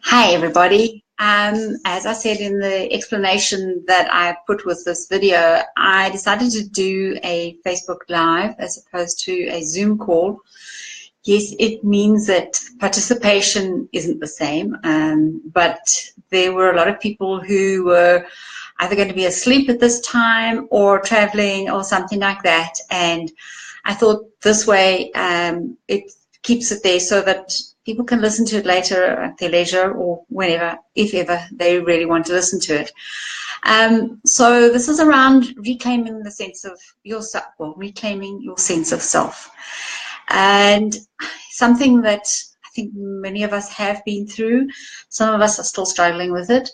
Hi, everybody. As I said in the explanation that I put with this video, I decided to do a Facebook Live as opposed to a Zoom call. Yes, it means that participation isn't the same, but there were a lot of people who were either going to be asleep at this time or traveling or something like that. And I thought this way it keeps it there so that people can listen to it later at their leisure or whenever, if ever they really want to listen to it. So this is around reclaiming the sense of yourself, well, reclaiming your sense of self. And something that I think many of us have been through, some of us are still struggling with it.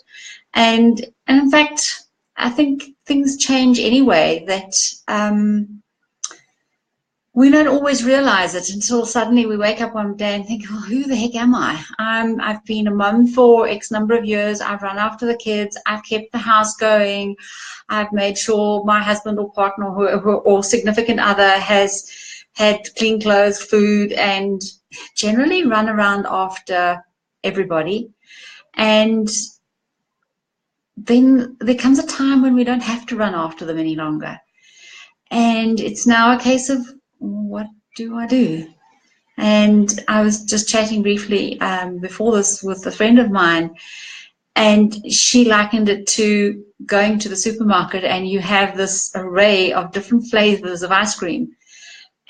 And in fact, I think things change anyway, that we don't always realize it until suddenly we wake up one day and think, well, who the heck am I? I've been a mum for X number of years. I've run after the kids. I've kept the house going. I've made sure my husband or partner or significant other has had clean clothes, food, and generally run around after everybody. And then there comes a time when we don't have to run after them any longer. And it's now a case of, what do I do? And I was just chatting briefly before this with a friend of mine, and she likened it to going to the supermarket and you have this array of different flavors of ice cream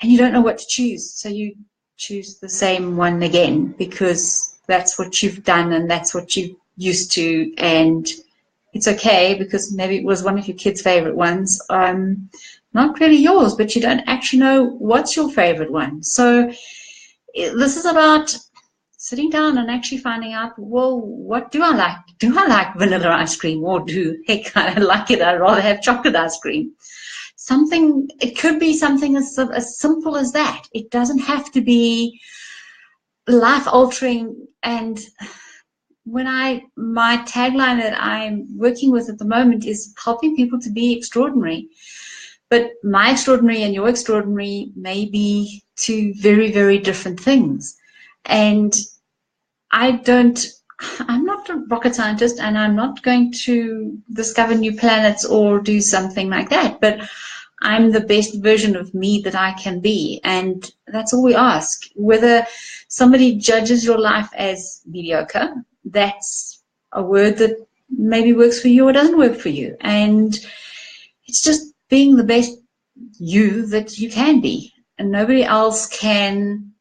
and you don't know what to choose. So you choose the same one again because that's what you've done and that's what you're used to, and it's okay because maybe it was one of your kids' favorite ones. Not really yours, but you don't actually know what's your favorite one. So this is about sitting down and actually finding out, well, what do I like? Do I like vanilla ice cream, or heck, I don't like it, I'd rather have chocolate ice cream? It could be something as simple as that. It doesn't have to be life-altering. And my tagline that I'm working with at the moment is helping people to be extraordinary. But my extraordinary and your extraordinary may be two very, very different things. And I'm not a rocket scientist, and I'm not going to discover new planets or do something like that. But I'm the best version of me that I can be. And that's all we ask. Whether somebody judges your life as mediocre, that's a word that maybe works for you or doesn't work for you. And it's just being the best you that you can be, and nobody else can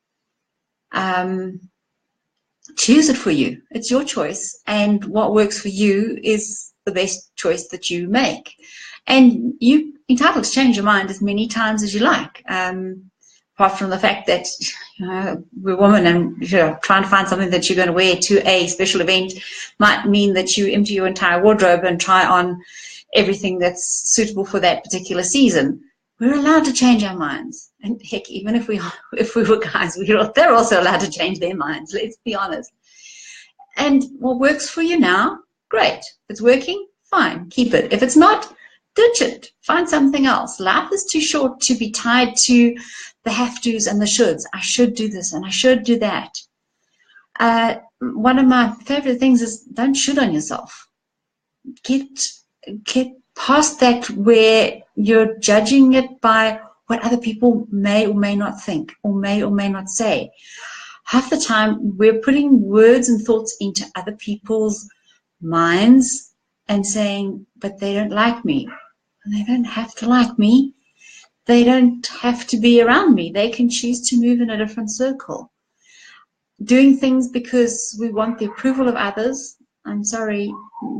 choose it for you. It's your choice, and what works for you is the best choice that you make, and you're entitled to change your mind as many times as you like, apart from the fact that we're women, and trying to find something that you're going to wear to a special event might mean that you empty your entire wardrobe and try on everything that's suitable for that particular season. We're allowed to change our minds, and heck, even if we were guys, they're also allowed to change their minds. Let's be honest. And what works for you now, great. If it's working, fine, keep it. If it's not, ditch it. Find something else. Life is too short to be tied to the have-tos and the shoulds. I should do this and I should do that. One of my favorite things is don't should on yourself. Get past that where you're judging it by what other people may or may not think or may not say. Half the time we're putting words and thoughts into other people's minds and saying, but they don't like me. They don't have to like me. They don't have to be around me. They can choose to move in a different circle. Doing things because we want the approval of others, I'm sorry,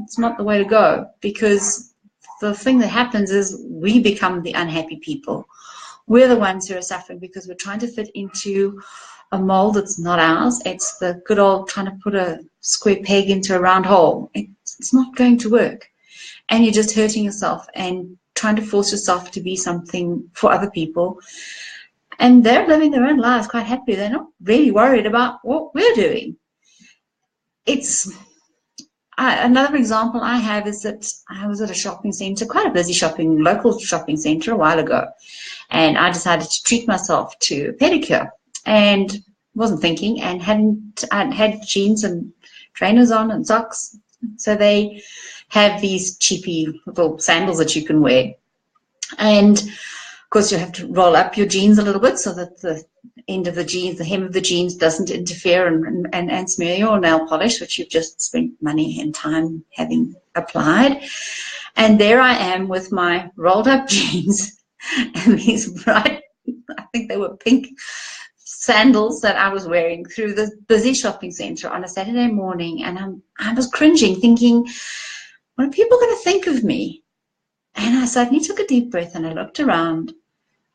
it's not the way to go, because the thing that happens is we become the unhappy people. We're the ones who are suffering because we're trying to fit into a mold that's not ours. It's the good old trying to put a square peg into a round hole. It's not going to work. And you're just hurting yourself and trying to force yourself to be something for other people. And they're living their own lives quite happily. They're not really worried about what we're doing. Another example I have is that I was at a shopping center, quite a busy local shopping center a while ago, and I decided to treat myself to a pedicure. And wasn't thinking, and I'd had jeans and trainers on and socks. So they have these cheapy little sandals that you can wear. And of course you have to roll up your jeans a little bit so that the end of the jeans, the hem of the jeans doesn't interfere and smear your nail polish, which you've just spent money and time having applied. And there I am with my rolled up jeans and these bright, I think they were pink sandals that I was wearing through the busy shopping center on a Saturday morning. And I was cringing, thinking, what are people going to think of me? And I suddenly took a deep breath and I looked around.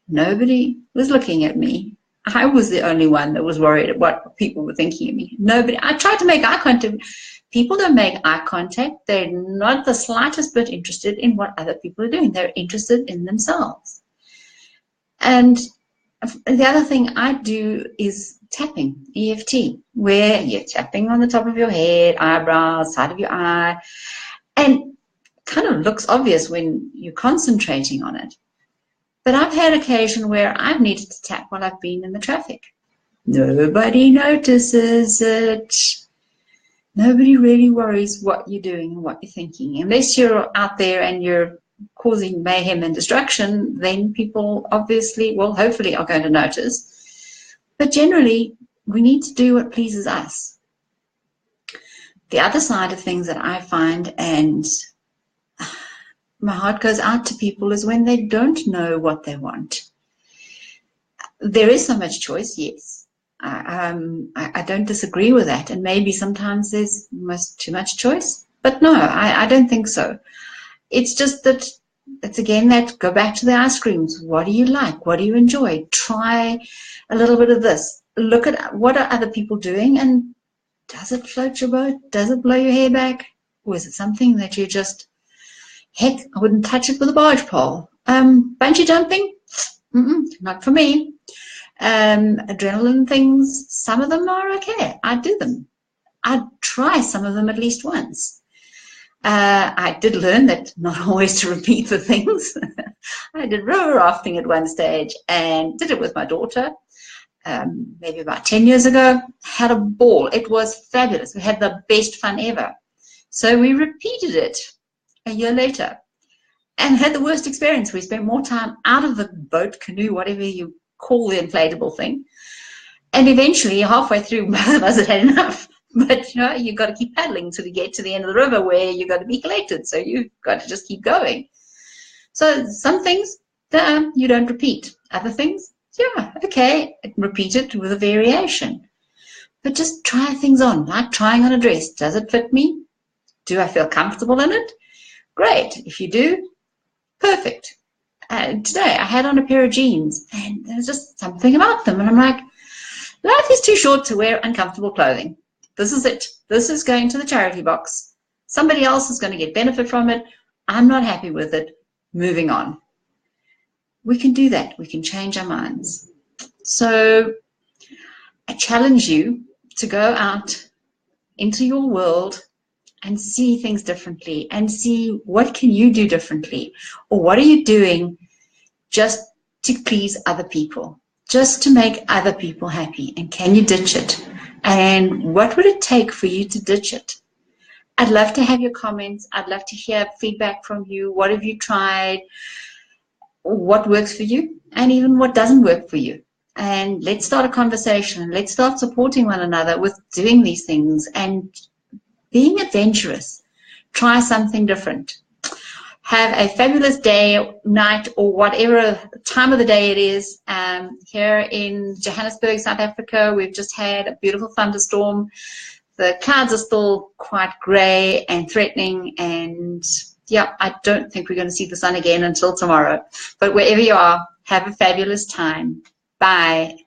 Nobody was looking at me. I was the only one that was worried at what people were thinking of me. Nobody. I tried to make eye contact. People don't make eye contact. They're not the slightest bit interested in what other people are doing. They're interested in themselves. And the other thing I do is tapping, EFT, where you're tapping on the top of your head, eyebrows, side of your eye, and kind of looks obvious when you're concentrating on it. But I've had occasion where I've needed to tap while I've been in the traffic. Nobody notices it. Nobody really worries what you're doing and what you're thinking. Unless you're out there and you're causing mayhem and destruction, then people obviously, well, hopefully are going to notice. But generally, we need to do what pleases us. The other side of things that I find, and my heart goes out to people, is when they don't know what they want. There is so much choice, yes. I don't disagree with that, and maybe sometimes there's almost too much choice, but no, I don't think so. It's just that it's again that go back to the ice creams. What do you like? What do you enjoy? Try a little bit of this. Look at what are other people doing, and does it float your boat? Does it blow your hair back? Or is it something that you just, heck, I wouldn't touch it with a barge pole. Bungee jumping? Not for me. Adrenaline things, some of them are okay. I do them. I'd try some of them at least once. I did learn that not always to repeat the things. I did river rafting at one stage and did it with my daughter maybe about 10 years ago. Had a ball. It was fabulous. We had the best fun ever. So we repeated it a year later and had the worst experience. We spent more time out of the boat, canoe, whatever you call the inflatable thing. And eventually, halfway through, both of us had had enough. But, you know, you've got to keep paddling until you get to the end of the river where you've got to be collected. So you've got to just keep going. So some things you don't repeat. Other things, yeah, okay, repeat it with a variation. But just try things on, like trying on a dress. Does it fit me? Do I feel comfortable in it? Great. If you do, perfect. Today I had on a pair of jeans and there's just something about them. And I'm like, life is too short to wear uncomfortable clothing. This is it. This is going to the charity box. Somebody else is going to get benefit from it. I'm not happy with it. Moving on. We can do that. We can change our minds. So I challenge you to go out into your world and see things differently and see what can you do differently, or what are you doing just to please other people, just to make other people happy, and can you ditch it? And what would it take for you to ditch it? I'd love to have your comments. I'd love to hear feedback from you. What have you tried? What works for you? And even what doesn't work for you? And let's start a conversation. Let's start supporting one another with doing these things and being adventurous. Try something different. Have a fabulous day, night, or whatever time of the day it is. Here in Johannesburg, South Africa, we've just had a beautiful thunderstorm. The clouds are still quite grey and threatening, and yeah, I don't think we're going to see the sun again until tomorrow. But wherever you are, have a fabulous time. Bye.